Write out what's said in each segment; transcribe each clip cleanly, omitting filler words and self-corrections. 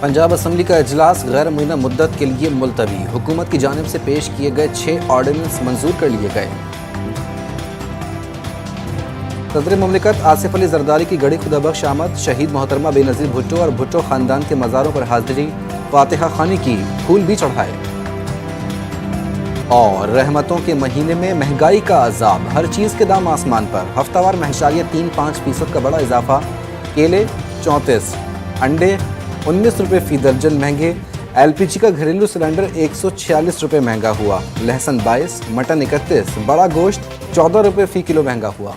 Punjab assembly का इजलास गैर मुय्यना मुद्दत के लिए मुलतवी। हुकूमत की जानिब से पेश किए गए 6 ऑर्डिनेंस मंजूर कर लिए गए। सदर मुमलिकत आसिफ अली जरदारी की गड़ी खुदाबख्श आमद। शहीद मोहतरमा बेनज़ीर भुट्टो और भुट्टो खानदान के मज़ारों पर हाजिरी, फातिहा खानी की, फूल भी चढ़ाए। और रहमतों के महीने में महंगाई का अजाब, हर चीज़ के दाम आसमान पर। हफ्तावार महशारिया 3-5% का बड़ा इजाफा। केले 34, अंडे 19 रुपये फ़ी दर्जन महंगे। LPG का घरेलू सिलेंडर 146 रुपये महंगा हुआ। लहसुन 22, मटन 31, बड़ा गोश्त 14 रुपये फ़ी किलो महंगा हुआ।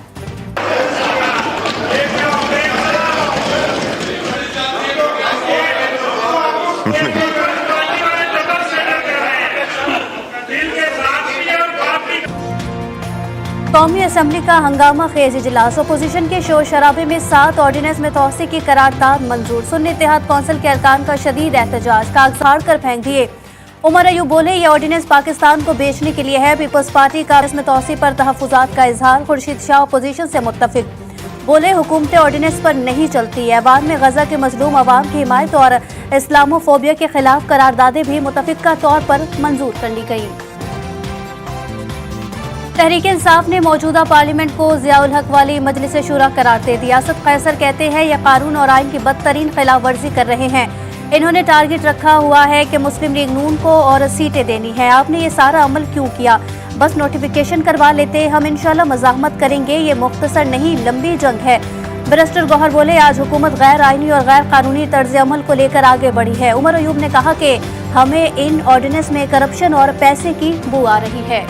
कौमी असम्बली का हंगामा खेज इजलास। अपोजिशन के शोर शराबे में 7 ऑर्डिनेंस में तोसी की करारदाद मंजूर। सुन्नी इत्तेहाद कौंसिल के अरकान का शदीद एहतजाज, कागज फाड़ कर फेंक दिए। उमर अयूब बोले, ये ऑर्डिनेंस पाकिस्तान को बेचने के लिए है। पीपल्स पार्टी का इसमें तोसी पर तहफ़्फ़ुज़ात का इजहार। खुर्शीद शाह अपोजिशन से मुत्तफिक, बोले हुकूमतें ऑर्डिनेंस पर नहीं चलती है। बाद में गजा के मजलूम अवाम की हिमायत और इस्लामोफोबिया के खिलाफ करारदादें भी मुतफ़िक़ा तौर पर मंजूर कर ली गई। तहरीक इंसाफ ने मौजूदा पार्लियामेंट को ज़ियाउल हक वाली मजलिस शूरा करार दे दिया। असद कैसर कहते हैं यह कानून और आइन की बदतरीन खिलाफ वर्जी कर रहे हैं। इन्होंने टारगेट रखा हुआ है कि मुस्लिम लीग नून को और सीटें देनी है। आपने ये सारा अमल क्यों किया? बस नोटिफिकेशन करवा लेते, हम इंशाल्लाह मज़ाहमत करेंगे। ये मुख्तसर नहीं, लंबी जंग है। बैरिस्टर गौहर बोले, आज हुकूमत गैर आइनी और गैर कानूनी तर्ज अमल को लेकर आगे बढ़ी है। उमर अयूब ने कहा कि हमें इन ऑर्डिनेंस में करप्शन और पैसे की बू आ रही है।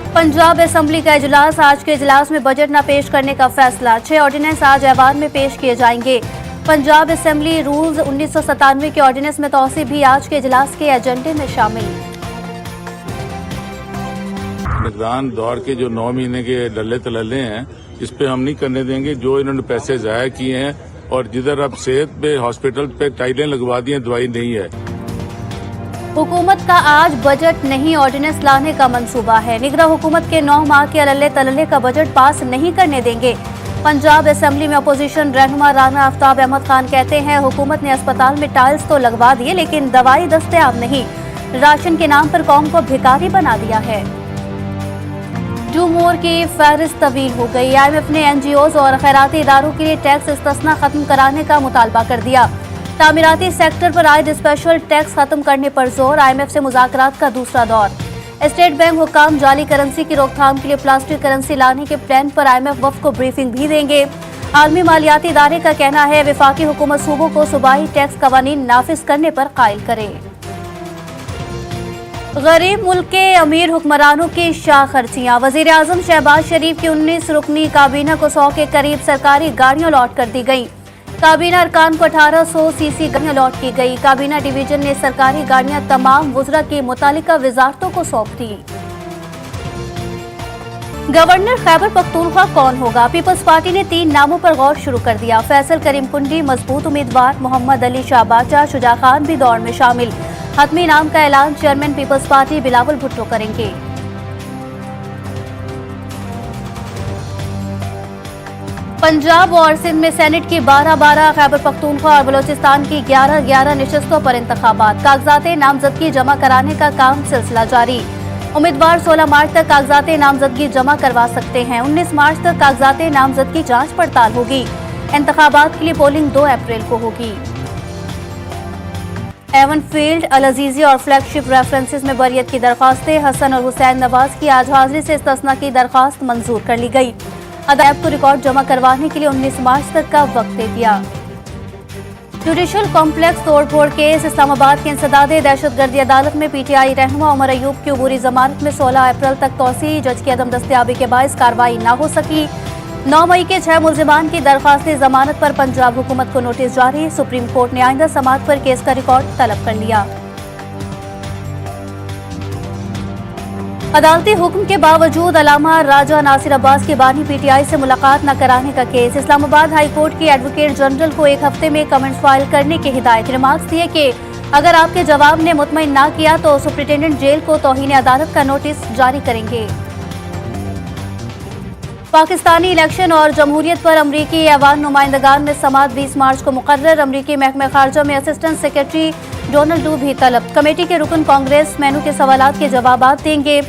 पंजाब असम्बली का इजलास। आज के इजलास में बजट न पेश करने का फैसला। 6 ऑर्डिनेंस आज ऐवान में पेश किए जाएंगे। पंजाब असम्बली रूल्स 1997 के ऑर्डिनेंस में तौसी भी आज के इजलास के एजेंडे में शामिल। निगरान दौर के जो 9 महीने के डल्ले तलल्ले हैं, इस पे हम नहीं करने देंगे। जो इन्होंने पैसे जाया किए हैं और जिधर अब सेहत पे हॉस्पिटल पे टाइलें लगवा दी हैं, दवाई नहीं है। हुकूमत का आज बजट नहीं, ऑर्डिनेंस लाने का मंसूबा है। निगरां हुकूमत के 9 माह के अल्ले तल्ले का बजट पास नहीं करने देंगे। पंजाब असम्बली में अपोजिशन रहनुमा राना आफ्ताब अहमद खान कहते हैं हुकूमत ने अस्पताल में टाइल्स तो लगवा दिए लेकिन दवाई दस्तयाब नहीं। राशन के नाम पर कौम को भिखारी बना दिया है। डू मोर की फहरिस्त तवील हो गई। IMF ने NGOs और खैराती इदारों के लिए टैक्स इस्तिस्ना खत्म कराने का मुतालबा कर दिया। तामीराती सेक्टर पर आयद स्पेशल टैक्स खत्म करने पर जोर। IMF से मुज़ाकरात का दूसरा दौर। स्टेट बैंक हुकाम जाली करेंसी की रोकथाम के लिए प्लास्टिक करेंसी लाने के प्लान पर IMF वफ़द को ब्रीफिंग भी देंगे। आलमी मालियाती इदारे का कहना है वफाकी हुकूमत सूबों को सूबाई टैक्स कवानीन नाफिज करने पर कायल करे। गरीब मुल्क के अमीर हुक्मरानों की शाह खर्चियां। वजीर आजम शहबाज शरीफ की 19 रुकनी काबीना को 100 के करीब सरकारी गाड़ियां अलॉट कर दी गई। काबीना अरकान को 1800 CC गाड़ियां अलॉट की गई। काबीना डिवीजन ने सरकारी गाड़ियां तमाम वज़रा की मुतालिका वजारतों को सौंप दी। गवर्नर खैबर पख्तूनख्वा कौन होगा? पीपल्स पार्टी ने 3 नामों पर गौर शुरू कर दिया। फैसल करीम कुंडी मजबूत उम्मीदवार, मोहम्मद अली शाहबाचा, शुजा खान भी दौड़ में शामिल। हतमी नाम का ऐलान चेयरमैन पीपल्स पार्टी बिलावल भुट्टो करेंगे। पंजाब और सिंध में सेनेट की 12-12, खैबर पख्तूनख्वा और बलोचिस्तान की 11-11 नशस्तों पर इंतखाबात। कागजात नामजदगी जमा कराने का काम सिलसिला जारी। उम्मीदवार 16 मार्च तक कागजात नामजदगी जमा करवा सकते हैं। 19 मार्च तक कागजात नामजदगी जांच पड़ताल होगी। इंतखाबात के लिए पोलिंग 2 अप्रैल को होगी। एवन फील्ड, अल अजीजी और फ्लैगशिप रेफरेंसेस में बरियत की दरख्वास्तें। हसन और हुसैन नवाज की आज हाजिरी से इस्तिस्ना की दरख्वास्त मंजूर कर ली गई। अदालत को रिकॉर्ड जमा करवाने के लिए 19 मार्च तक का वक्त दे दिया। जुडिशल कॉम्प्लेक्स तोड़फोड़ केस। इस्लामाबाद के इंसदादे दहशतगर्दी अदालत में PTI रहनुमा उमर अयूब की अबूरी जमानत में 16 अप्रैल तक तोसी। जज की अदम दस्तयाबी के बायस कार्रवाई न हो सकी। 9 मई के 6 मुल्जिमान की दरख्वास्त जमानत पर पंजाब हुकूमत को नोटिस जारी। सुप्रीम कोर्ट ने आइंदा समाअत पर केस का रिकॉर्ड तलब कर लिया। अदालती हुक्म के बावजूद अलामा राजा नासिर अब्बास की बानी PTI से मुलाकात न कराने का केस। इस्लामाबाद हाई कोर्ट की एडवोकेट जनरल को 1 हफ्ते में कमेंट्स फाइल करने की हिदायत। रिमार्क्स दिए कि अगर आपके जवाब ने मुतमईन ना किया तो सुप्रिंटेंडेंट जेल को तौहीन अदालत का नोटिस जारी करेंगे। पाकिस्तानी इलेक्शन और जमहूरियत पर अमरीकी ऐवान नुमाइंदगान में समाअत 20 मार्च को मुकर्रर। अमरीकी महकमे खारजा में असिस्टेंट सेक्रेटरी डोनाल्ड डू भी तलब। कमेटी के रुकन कांग्रेस मेनू के सवालात के जवाबात देंगे।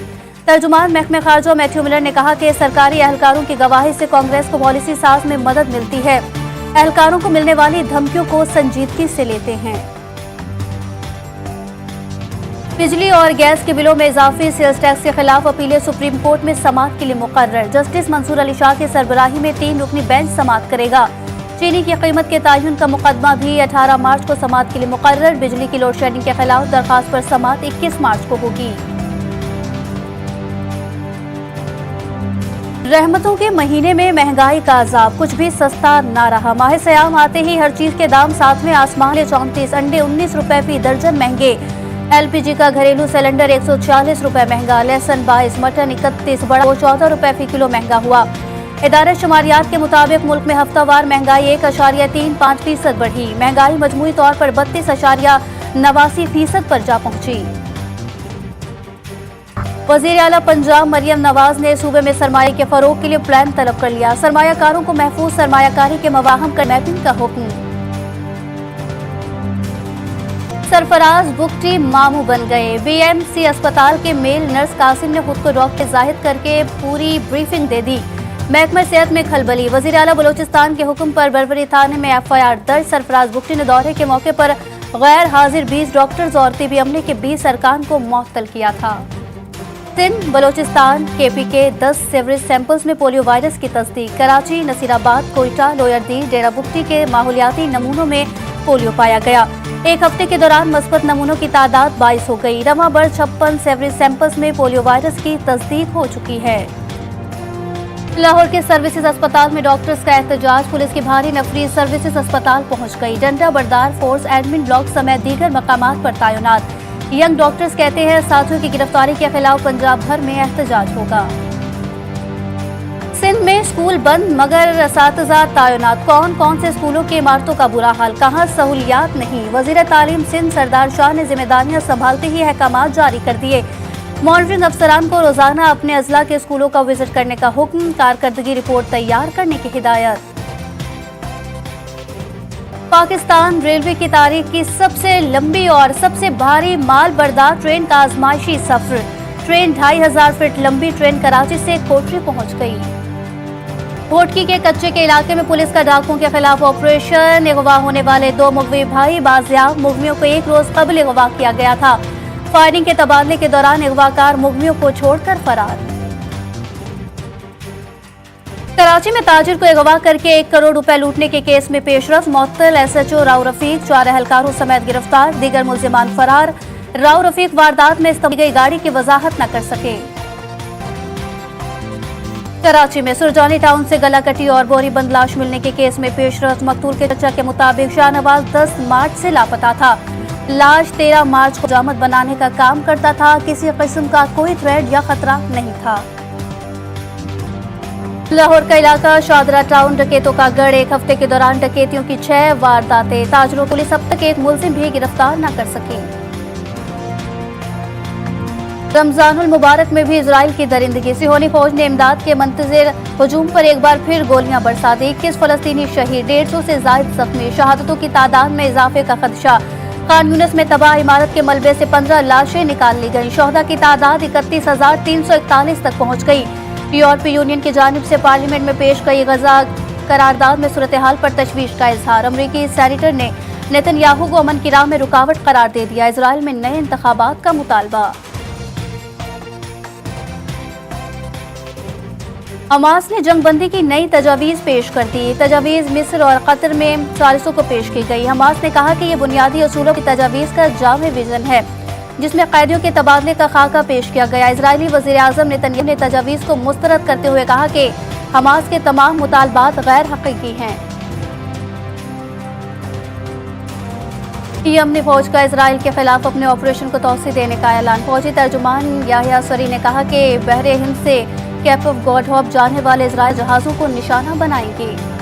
तर्जुमान महकमे खारजा मैथ्यू मिलर ने कहा कि सरकारी एहलकारों की गवाही से कांग्रेस को पॉलिसी साज में मदद मिलती है। एहलकारों को मिलने वाली धमकियों को संजीदगी से लेते हैं। बिजली और गैस के बिलों में इजाफी सेल्स टैक्स के खिलाफ अपीलें सुप्रीम कोर्ट में समाअत के लिए मुकर्रर। जस्टिस मंसूर अली शाह की सरबराही में 3 रुकनी बेंच समाअत करेगा। चीनी की कीमत के तयन का मुकदमा भी 18 मार्च को समाअत के लिए मुकर्रर। बिजली की लोड शेडिंग के खिलाफ दरखास्त पर समाअत 21 मार्च को होगी। रहमतों के महीने में महंगाई का अजाब, कुछ भी सस्ता ना रहा। माह सयाम आते ही हर चीज के दाम सातवें आसमान। 34 अंडे 19 रुपए फी दर्जन महंगे। एलपीजी का घरेलू सिलेंडर 140 रुपए महंगा। लहसुन 22, मटन 31, बड़ा 14 रुपए फी किलो महंगा हुआ। इदारे शुमारियात के मुताबिक मुल्क में हफ्तावार महंगाई 1.35% बढ़ी। महंगाई मजमूई तौर पर 32.89% पर जा पहुंची। वजीर आला पंजाब मरियम नवाज ने सूबे में सरमाए के फरोग के लिए प्लान तलब कर लिया। सरमायाकारों को महफूज सरमायाकारी के मवाहम कर मैपिंग का हुक्म। सरफराज बुगटी मामू बन गए। बीएमसी अस्पताल के मेल नर्स कासिम ने खुद को डॉक्टर जाहिर करके पूरी ब्रीफिंग दे दी। महकमा सेहत में खलबली। वजीर आला बलोचिस्तान के हुक्म पर बरबरी थाने में FIR दर्ज। सरफराज बुगटी ने दौरे के मौके पर गैर हाजिर 20 डॉक्टर्स और तिबी अमले के 20 अरकान को मुअत्तल किया था। सिंध बलोचिस्तान KP के 10 सेवरेज सैंपल्स में पोलियो वायरस की तस्दीक। कराची, नसीराबाद, कोयटा, लोयरदी, डेरा बुगटी के माहौलियाती नमूनों में पोलियो पाया गया। एक हफ्ते के दौरान मस्बत नमूनों की तादाद 22 हो गई। रमाबड़ 56 सेवरेज सैंपल्स में पोलियो वायरस की तस्दीक हो चुकी है। लाहौर के सर्विसेज अस्पताल में डॉक्टर्स का एहतजाज। पुलिस की भारी नफरी सर्विसेज अस्पताल पहुंच गई। डंडा बरदार फोर्स एडमिन ब्लॉक समेत दीगर मकामात पर तैनात। यंग डॉक्टर्स कहते हैं साथियों की गिरफ्तारी के खिलाफ पंजाब भर में एहतजाज होगा। सिंध में स्कूल बंद मगर असातिज़ा तैनात। कौन कौन से स्कूलों की इमारतों का बुरा हाल, कहाँ सहूलियात नहीं। वजीर तालीम सिंध सरदार शाह ने जिम्मेदारियां संभालते ही अहकामात जारी कर दिए। मॉनिटरिंग अफसरान को रोजाना अपने अजला के स्कूलों का विजिट करने का हुक्म। कारकर्दगी रिपोर्ट तैयार करने की हिदायत। पाकिस्तान रेलवे की तारीख की सबसे लंबी और सबसे भारी माल बरदार ट्रेन का आजमाइशी सफर। ट्रेन 2500 फीट लंबी ट्रेन कराची से कोटरी पहुंच गई। भोटकी के कच्चे के इलाके में पुलिस का डाकुओं के खिलाफ ऑपरेशन। अगवा होने वाले 2 मुगवी भाई बाजियाब। मुगवियों को एक रोज कबल अगवा किया गया था। फायरिंग के तबादले के दौरान अगवाकार मुगवियों को छोड़कर फरार। कराची में ताजिर को अगवा करके 1 करोड़ रुपए लूटने के केस में पेशरफ। मुअत्तल SHO राव रफीक 4 एहलकारों समेत गिरफ्तार। दीगर मुल्जिमान फरार। राव रफीक वारदात में इस्तेमाल की गई गाड़ी की वजाहत न कर सके। कराची में सुरजानी टाउन से गलाकटी और बोरी बंद लाश मिलने के केस में पेशरफ। मकतूल के चचा के मुताबिक शाहनवाज 10 मार्च से लापता था। लाश 13 मार्च को जामद बनाने का काम करता था। किसी किस्म का कोई थ्रेड या खतरा नहीं था। लाहौर का इलाका शादरा टाउन डकैतों का गढ़। एक हफ्ते के दौरान डकैतियों की 6 वारदातें। ताजरों पुलिस अब तक एक मुलजिम भी गिरफ्तार न कर सकी। रमजानुल मुबारक में भी इजराइल की दरिंदगी। सिहोनी फौज ने इमदाद के मंतजर हुजूम पर एक बार फिर गोलियां बरसा दी। 21 फलस्तीनी शहीद, 150 से ज्यादा जख्मी। शहादतों की तादाद में इजाफे का खदशा। खान यूनिस में तबाह इमारत के मलबे से 15 लाशें निकाल ली गई। शोहदा की तादाद 31,341 तक पहुँच गई। यूरोपीय यूनियन की जानिब से पार्लियामेंट में पेश गई गजा करारदाद में सूरत हाल पर तशवीश का इजहार। अमरीकी सेनेटर ने नेतन्याहू को अमन की राह में रुकावट करार दे दिया। इजराइल में नए इंतखाबात का मुतालबा। हमास ने जंगबंदी की नई तजावीज़ पेश कर दी। तजावीज़ मिस्र और कतर में सालिसों को पेश की गई। हमास ने कहा कि ये बुनियादी असूलों की तजावीज़ का जामे विजन है जिसमें कैदियों के तबादले का खाका पेश किया गया। इजरायली वज़ीर आज़म नेतन्याहू ने तजावीज़ को मुस्तरद करते हुए कहा कि हमास के तमाम मुतालबात गैर हकीकी हैं। यमनी फौज का इजराइल के खिलाफ अपने ऑपरेशन को तोसी देने का ऐलान। फौजी तर्जुमान याहिया सरी ने कहा कि बहरे हिंद से कैप ऑफ गॉड होप जाने वाले इजराइल जहाजों को निशाना बनाएंगे।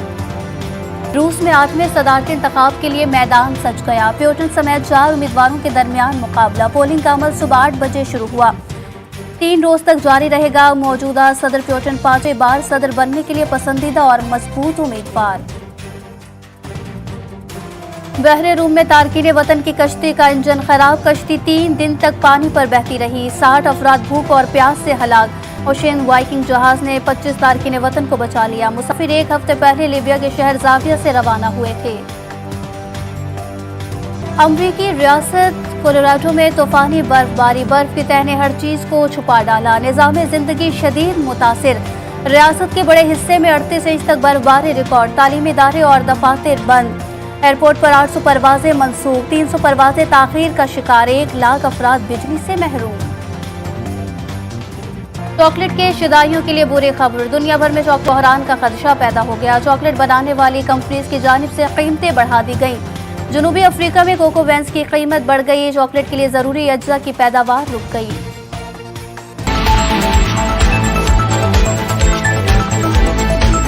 रूस में 8वें सदारती इंतखाब के लिए मैदान सज गया। पुतिन समेत 4 उम्मीदवारों के दरमियान मुकाबला। पोलिंग का अमल सुबह 8 बजे शुरू हुआ। 3 रोज तक जारी रहेगा। मौजूदा सदर प्यूटन 5वें बार सदर बनने के लिए पसंदीदा और मजबूत उम्मीदवार। बहरे रूम में तारकीन वतन की कश्ती का इंजन खराब। कश्ती 3 दिन तक पानी पर बहती रही। 60 अफराद भूख और प्यास से हलाक। ओशियन वाइकिंग जहाज ने 25 तारकीन वतन को बचा लिया। मुसाफिर 1 हफ्ते पहले लीबिया के शहर जाविया से रवाना हुए थे। अमरीकी रियासत कोलोराडो में तूफानी बर्फबारी। बर्फ की तह ने हर चीज को छुपा डाला। निजाम जिंदगी शदीद मुतासिर। रियासत के बड़े हिस्से में 38 इंच तक बर्फबारी रिकॉर्ड। तालीमी इदारे और दफातर बंद। एयरपोर्ट पर 800 परवाजें मनसूख। 300 परवाजें ताखीर का शिकार। 1 लाख अफराद बिजली से महरूम। चॉकलेट के शिदाइयों के लिए बुरी खबर। दुनिया भर में चॉकलेट बहरान का खदशा पैदा हो गया। चॉकलेट बनाने वाली कंपनीज की जानिब से कीमतें बढ़ा दी गई। जनूबी अफ्रीका में कोको बीन्स की कीमत बढ़ गई। चॉकलेट के लिए जरूरी अज्जा की पैदावार रुक गई।